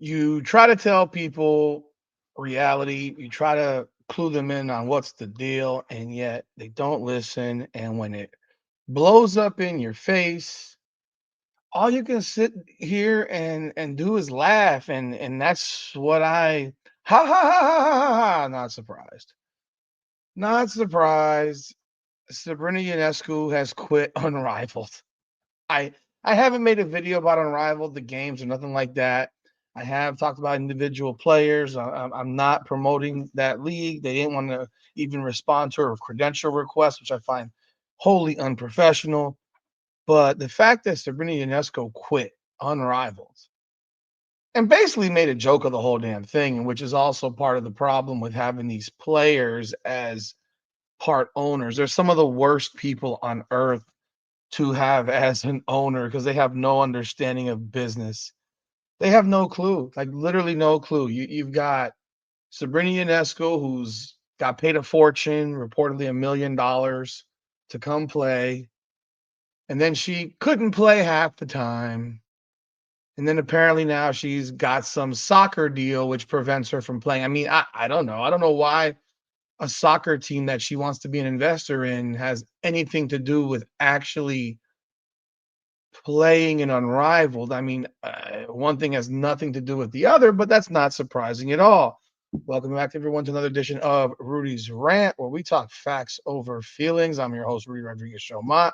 You try to tell people reality, you try to clue them in on what's the deal, and yet they don't listen. And when it blows up in your face, all you can sit here and do is laugh. And that's what I ha ha ha ha ha ha. Not surprised. Not surprised. Sabrina Ionescu has quit Unrivaled. I I haven't made a video about Unrivaled, the games, or nothing like that. I have talked about individual players. I'm not promoting that league. They didn't want to even respond to a credential request, which I find wholly unprofessional. But the fact that Sabrina Ionescu quit Unrivaled and basically made a joke of the whole damn thing, which is also part of the problem with having these players as part owners. They're some of the worst people on earth to have as an owner because they have no understanding of business. They have no clue, like literally no clue. You've got Sabrina Ionescu, who's got paid a fortune, reportedly $1 million, to come play, and then she couldn't play half the time. And then apparently now she's got some soccer deal which prevents her from playing. I mean, I don't know. I don't know why a soccer team that she wants to be an investor in has anything to do with actually playing and Unrivaled. I mean, one thing has nothing to do with the other, but that's not surprising at all. Welcome back, everyone, to another edition of Rudy's Rant, where we talk facts over feelings. I'm your host, Rudy Rodriguez Showmont,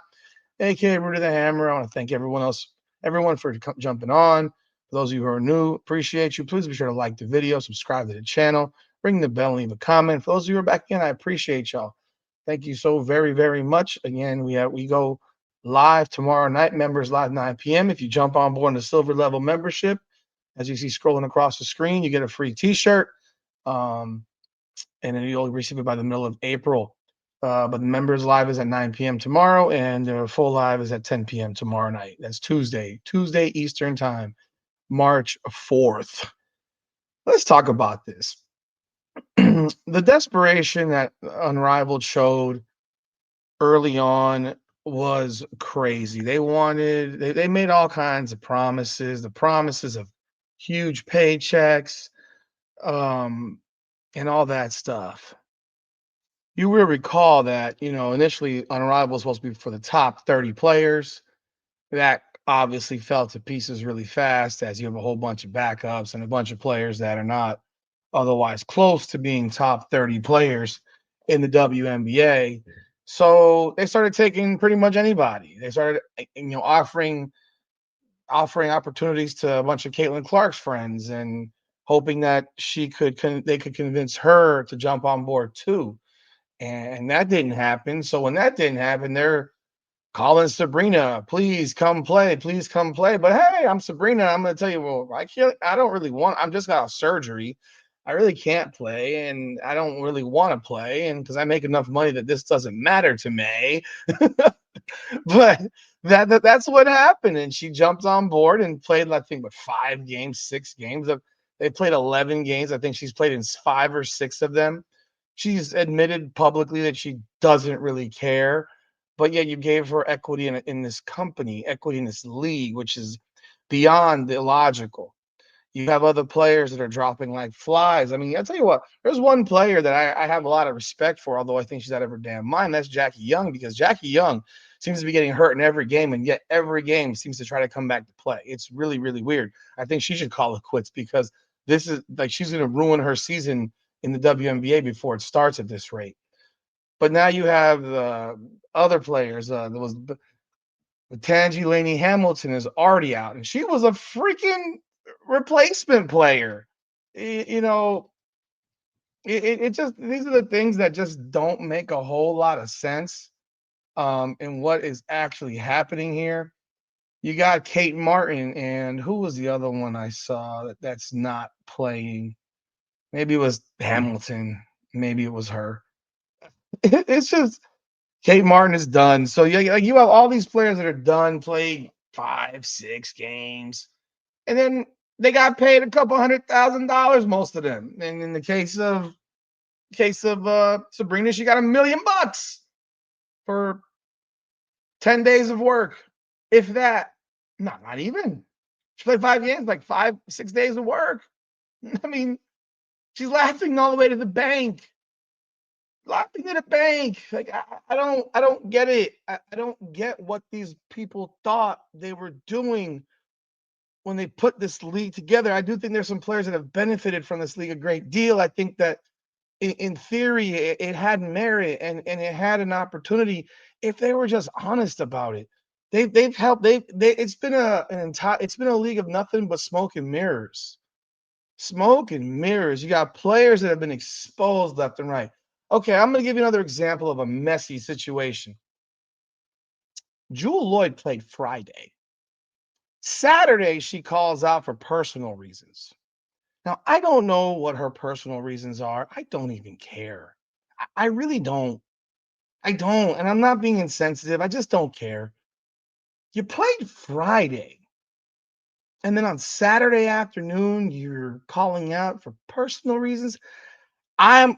aka Rudy the Hammer. I want to thank everyone for jumping on. For those of you who are new, appreciate you. Please be sure to like the video, subscribe to the channel, ring the bell, and leave a comment. For those of you who are back in, I appreciate y'all. Thank you so very, very much. Again, we go live tomorrow night, members live 9 p.m. If you jump on board in the silver level membership, as you see scrolling across the screen, you get a free t-shirt. Um, and then you'll receive it by the middle of April. But the members live is at 9 p.m. tomorrow, and the full live is at 10 p.m. tomorrow night. That's Tuesday Eastern time, March 4th. Let's talk about this. The desperation that Unrivaled showed early on was crazy. They made all kinds of promises, the promises of huge paychecks, um, and all that stuff. You will recall that, initially Unrivaled was supposed to be for the top 30 players. That obviously fell to pieces really fast as you have a whole bunch of backups and a bunch of players that are not otherwise close to being top 30 players in the WNBA. So they started taking pretty much anybody. They started, offering opportunities to a bunch of Caitlin Clark's friends and hoping that they could convince her to jump on board too. And that didn't happen. So when that didn't happen, they're calling Sabrina, please come play, please come play. But hey, I'm Sabrina. I'm going to tell you, well, I don't really want, I'm just got surgery. I really can't play and I don't really want to play. And because I make enough money that this doesn't matter to me. But that's what happened. And she jumped on board and played, I think, 5 games, 6 games. They played 11 games. I think she's played in 5 or 6 of them. She's admitted publicly that she doesn't really care, but yet you gave her equity in this company, equity in this league, which is beyond illogical. You have other players that are dropping like flies. I mean, I'll tell you what, there's one player that I have a lot of respect for, although I think she's out of her damn mind. That's Jackie Young, because Jackie Young seems to be getting hurt in every game, and yet every game seems to try to come back to play. It's really, really weird. I think she should call it quits because this is like she's going to ruin her season in the WNBA before it starts at this rate. But now you have other players. There was Tangi Laney Hamilton is already out, and she was a freaking replacement player. You know, it just these are the things that just don't make a whole lot of sense in what is actually happening here. You got Kate Martin, and who was the other one I saw that's not playing? Maybe it was Hamilton. Maybe it was her. It's just Kate Martin is done. So yeah, like you have all these players that are done, played 5, 6 games, and then they got paid a couple $100,000, most of them. And in the case of Sabrina, she got $1 million for 10 days of work, if that. Not even. She played 5 games, like 5, 6 days of work. I mean, she's laughing all the way to the bank. Laughing to the bank. Like I don't get it. I don't get what these people thought they were doing when they put this league together. I do think there's some players that have benefited from this league a great deal. I think that in theory it had merit and it had an opportunity if they were just honest about it. They've helped. It's been it's been a league of nothing but smoke and mirrors. Smoke and mirrors. You got players that have been exposed left and right. Okay, I'm going to give you another example of a messy situation. Jewel Lloyd played Friday. Saturday, she calls out for personal reasons. Now, I don't know what her personal reasons are. I don't even care. I really don't. I don't. And I'm not being insensitive. I just don't care. You played Friday. And then on Saturday afternoon, you're calling out for personal reasons. I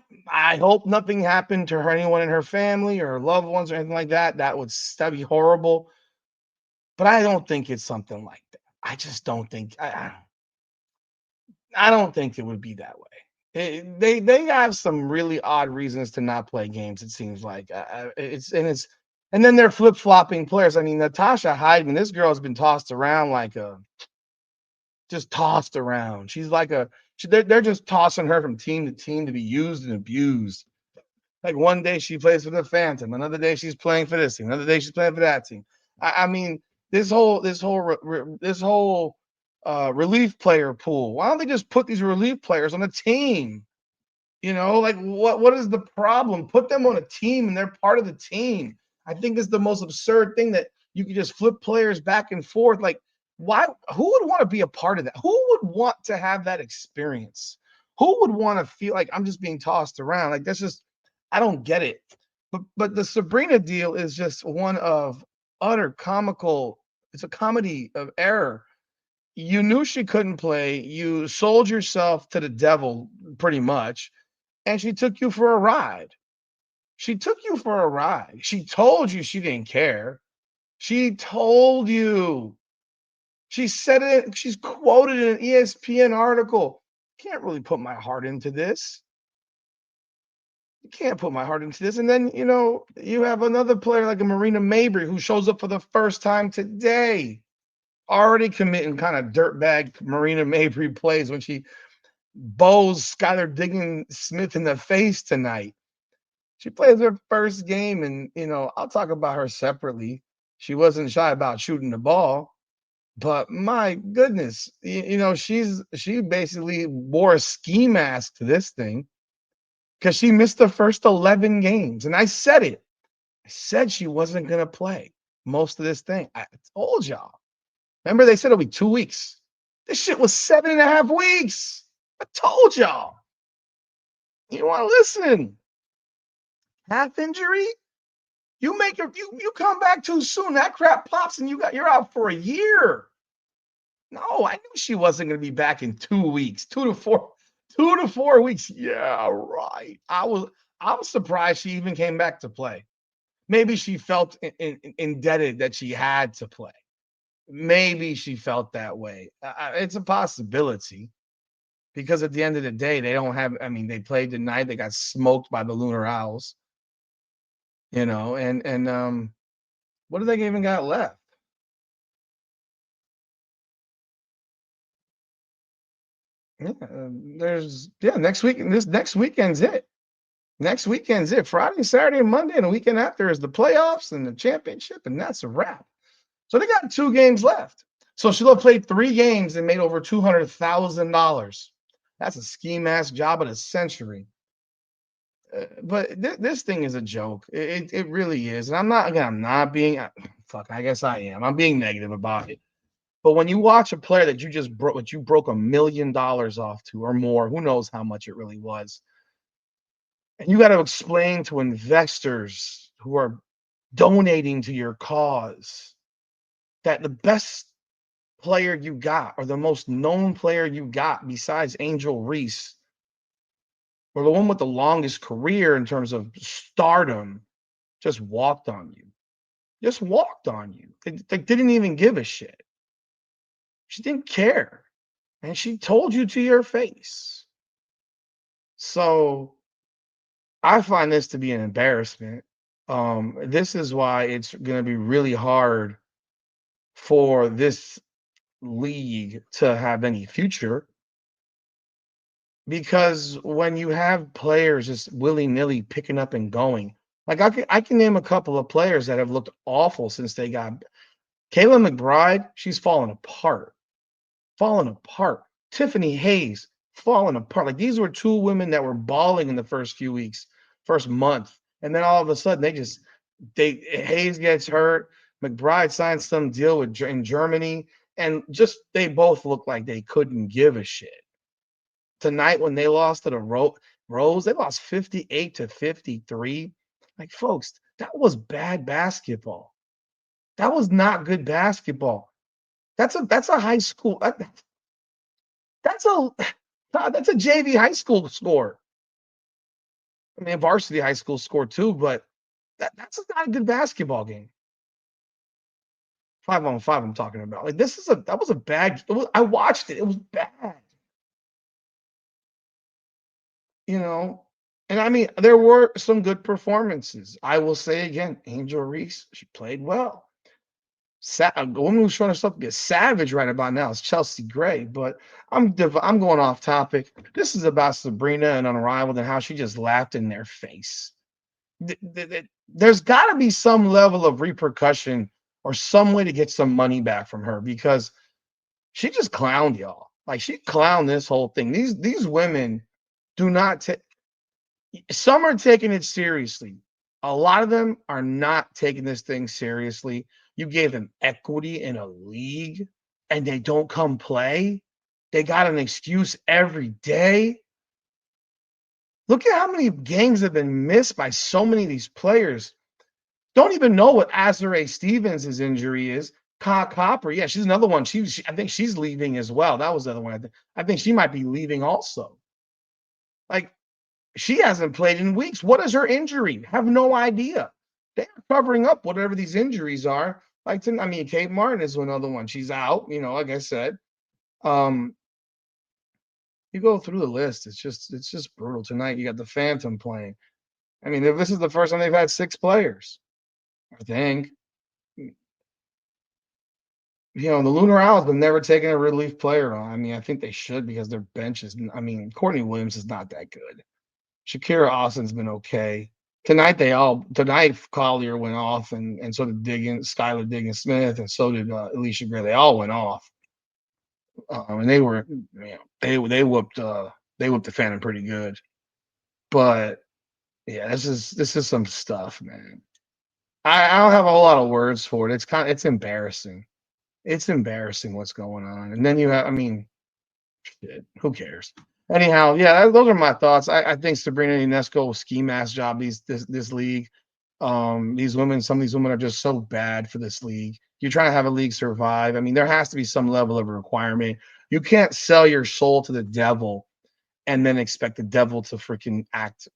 hope nothing happened to her, anyone in her family or loved ones or anything like that. That'd be horrible. But I don't think it's something like that. I just don't think I don't think it would be that way. They have some really odd reasons to not play games. It seems like and then they're flip flopping players. I mean, Natasha Heidman, this girl has been tossed around like a just tossed around. She's like they're just tossing her from team to team to be used and abused. Like one day she plays for the Phantom, another day she's playing for this team, another day she's playing for that team. I mean, this whole relief player pool. Why don't they just put these relief players on a team? Like what is the problem? Put them on a team and they're part of the team. I think it's the most absurd thing that you can just flip players back and forth. Like, why? Who would want to be a part of that? Who would want to have that experience? Who would want to feel like I'm just being tossed around? Like that's just I don't get it. But the Sabrina deal is just one of utter comical. It's a comedy of error. You knew she couldn't play. You sold yourself to the devil pretty much, and she took you for a ride. She took you for a ride. She told you she didn't care. She told you. She said it. She's quoted in an ESPN article. Can't really put my heart into this. You can't put my heart into this. And then, you have another player like a Marina Mabry who shows up for the first time today, already committing kind of dirtbag Marina Mabry plays when she bows Skylar Diggins Smith in the face tonight. She plays her first game, and I'll talk about her separately. She wasn't shy about shooting the ball, but my goodness, she basically wore a ski mask to this thing because she missed the first 11 games, and I said it. I said she wasn't gonna play most of this thing. I told y'all. Remember, they said it'll be 2 weeks. This shit was 7.5 weeks. I told y'all. You want to listen? Half injury? You come back too soon. That crap pops and you're out for a year. No, I knew she wasn't going to be back in 2 weeks, 2 to 4 weeks. Yeah, right. I'm surprised she even came back to play. Maybe she felt indebted that she had to play. Maybe she felt that way. It's a possibility because at the end of the day, they don't have. I mean, they played tonight. They got smoked by the Lunar Owls. And what do they even got left? Next week. This next weekend's it. Next weekend's it. Friday, Saturday, and Monday, and the weekend after is the playoffs and the championship, and that's a wrap. So they got 2 games left. So she'll have played 3 games and made over $200,000. That's a ski mask job of the century. But this thing is a joke. It really is. And I'm not being, fuck, I guess I am. I'm being negative about it. But when you watch a player that you broke $1 million off to or more, who knows how much it really was. And you got to explain to investors who are donating to your cause that the best player you got or the most known player you got besides Angel Reese or the one with the longest career in terms of stardom just walked on you. Just walked on you. They didn't even give a shit. She didn't care. And she told you to your face. So I find this to be an embarrassment. This is why it's going to be really hard for this league to have any future because when you have players just willy-nilly picking up and going, like I can name a couple of players that have looked awful since they got Kayla McBride, she's fallen apart. Falling apart. Tiffany Hayes falling apart. Like these were two women that were balling in the first few weeks, first month, and then all of a sudden they Hayes gets hurt. McBride signs some deal with in Germany, and just they both look like they couldn't give a shit. Tonight when they lost to the Rose, they lost 58-53. Like folks, that was bad basketball. That was not good basketball. That's a high school. That's a that's a JV high school score. I mean, varsity high school score too, but that's not a good basketball game. 5-on-5, I'm talking about. Like that was a bad. I watched it. It was bad. You know, and I mean, there were some good performances. I will say again, Angel Reese, she played well. A woman who's showing herself to be a savage right about now is Chelsea Gray, but I'm going off topic. This is about Sabrina and Unrivaled and how she just laughed in their face. There's got to be some level of repercussion or some way to get some money back from her because she just clowned y'all. Like she clowned this whole thing. These women do not take. Some are taking it seriously. A lot of them are not taking this thing seriously. You gave them equity in a league and they don't come play. They got an excuse every day. Look at how many games have been missed by so many of these players. Don't even know what Azare Stevens' injury is. Copper, yeah, she's another one. I think she's leaving as well. That was the other one. I think she might be leaving also. Like, she hasn't played in weeks. What is her injury? Have no idea. They're covering up whatever these injuries are. Kate Martin is another one. She's out, like I said. You go through the list, it's just brutal. Tonight you got the Phantom playing. I mean, this is the first time they've had 6 players, I think. The Lunar Owls have never taken a relief player on. I mean, I think they should because their bench is. I mean, Courtney Williams is not that good. Shakira Austin's been okay. Tonight Collier went off, and so did Skylar Diggins Smith, and so did Alicia Gray. They all went off, and they were, they whooped the Phantom pretty good. But yeah, this is some stuff, man. I don't have a whole lot of words for it. It's embarrassing. It's embarrassing what's going on. And then shit, who cares? Anyhow, yeah, those are my thoughts. I think Sabrina Ionescu will ski mask job this league. Some of these women are just so bad for this league. You're trying to have a league survive. I mean, there has to be some level of requirement. You can't sell your soul to the devil and then expect the devil to freaking act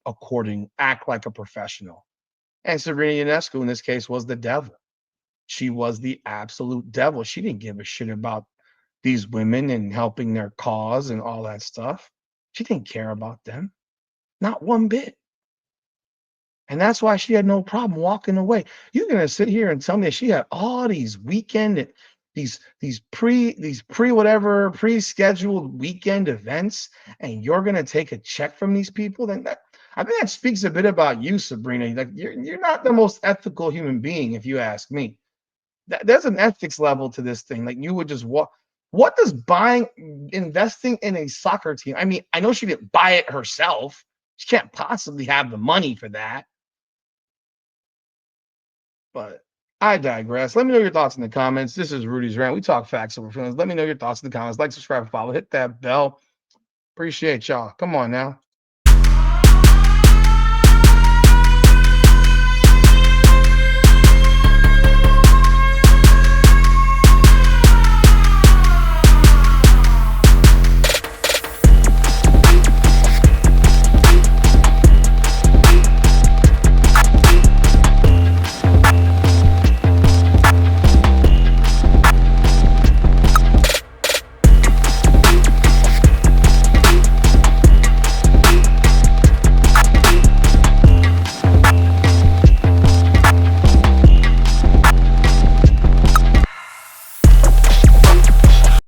like a professional. And Sabrina Ionescu in this case was the devil. She was the absolute devil. She didn't give a shit about these women and helping their cause and all that stuff. She didn't care about them. Not one bit. And that's why she had no problem walking away. You're gonna sit here and tell me that she had all these weekend, these pre-scheduled weekend events, and you're gonna take a check from these people? I think that speaks a bit about you, Sabrina. Like you're not the most ethical human being, if you ask me. There's an ethics level to this thing. Like you would just walk. What does investing in a soccer team? I mean, I know she didn't buy it herself. She can't possibly have the money for that. But I digress. Let me know your thoughts in the comments. This is Rudy's Rant. We talk facts over feelings. Let me know your thoughts in the comments. Like, subscribe, follow, hit that bell. Appreciate y'all. Come on now.